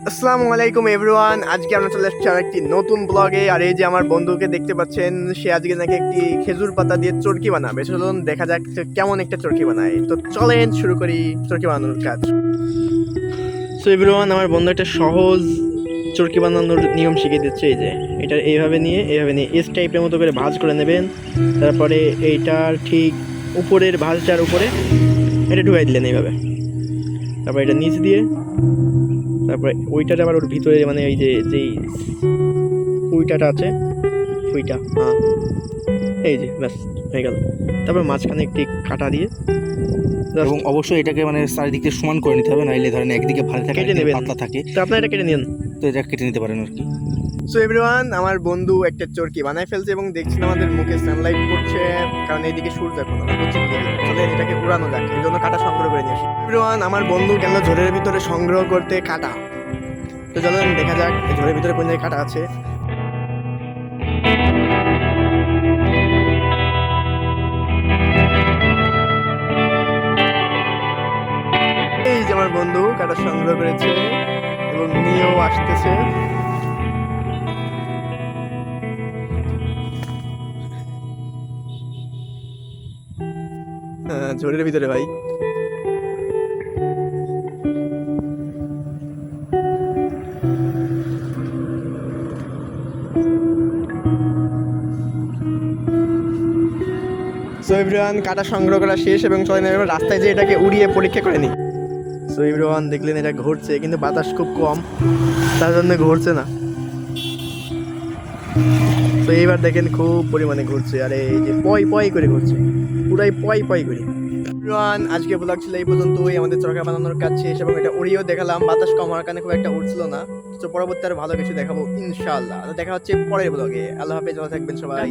আসসালামু আলাইকুম এভরিওয়ান, আজকে আমরা চলে এসেছি আর একটি নতুন ব্লগে। আর এই যে আমার বন্ধুকে দেখতে পাচ্ছেন, সে আজকে নাকি একটি খেজুর পাতা দিয়ে চরকি বানাবে। চলুন দেখা যাক সে কেমন একটা চরকি বানায়। তো চলেন শুরু করি চরকি বানানোর কাজ। সো এভরিওয়ান, আমার বন্ধু একটা সহজ চরকি বানানোর নিয়ম শিখিয়ে দিচ্ছে। এই যে এটা এইভাবে নিয়ে এস টাইপের মতো করে ভাঁজ করে নেবেন। তারপরে এইটার ঠিক উপরের ভাঁজটার উপরে এটা ঢুকাই দিলেন এইভাবে। তারপর এটা নিচ দিয়ে, তারপরে ওইটাতে আবার ওর ভিতরে মানে এই যে যেই উইটাটা আছে ওইটা, হ্যাঁ এই যে ব্যাস হয়ে গেল। তারপর মাঝখানে একটি কাটা দিয়ে এবং অবশ্যই এটাকে মানে চারিদিকে সমান করে নিতে হবে, নাইলে ধরেন একদিকে ভালো থাকে কেটে একদিকে নেবেন। পাতলা থাকে, তো আপনারা এটা কেটে নিন। তো এটা কেটে নিতে পারেন আর কি। সো এভরিওয়ান, আমার বন্ধু একটা চরকি বানায় ফেলছে এবং দেখছেন আমাদের মুখে সানলাইট পড়ছে, কারণ এইদিকে সূর্য এখন আমরা পশ্চিম দিকে। চলে এটাকে উড়ানো যাক, এই জন্য কাটা সংগ্রহ করে নিয়ে আসি। এভরিওয়ান, আমার বন্ধু গেল ঝড়ের ভিতরে সংগ্রহ করতে কাটা। তো চলুন দেখা যাক এই ঝড়ের ভিতরে কোন জায়গায় কাটা আছে। এই যে আমার বন্ধু কাটা সংগ্রহ করেছে এবং নিয়েও আসতেছে। হ্যাঁ, ঝড়ের ভিতরে ভাই। সো এভরিওয়ান, কাটা সংগ্রহ করা শেষ এবং চলেন এবার রাস্তায় যে এটাকে উড়িয়ে পরীক্ষা করে নিই। সো এভরিওয়ান, দেখলেন এটা ঘুরছে, কিন্তু বাতাস খুব কম, তার জন্য ঘুরছে না। তো এইবার দেখেন খুব পরিমাণে ঘুরছে, আর এই যে পয় পয় করে ঘুরছে, পুরাই পয় পয় করে। এভরিওয়ান, আজকে ব্লগ ছিল এই পর্যন্তই। আমাদের চরকা বানানোর কাজ শেষ এবং এটা উড়িয়েও দেখালাম। বাতাস কম হওয়ার কারণে খুব একটা উঠছিল না। তো পরবর্তী আরো ভালো কিছু দেখাবো ইনশাআল্লাহ। তো দেখা হচ্ছে পরের ব্লগে। আল্লাহ হাফেজ, ভালো থাকবেন সবাই।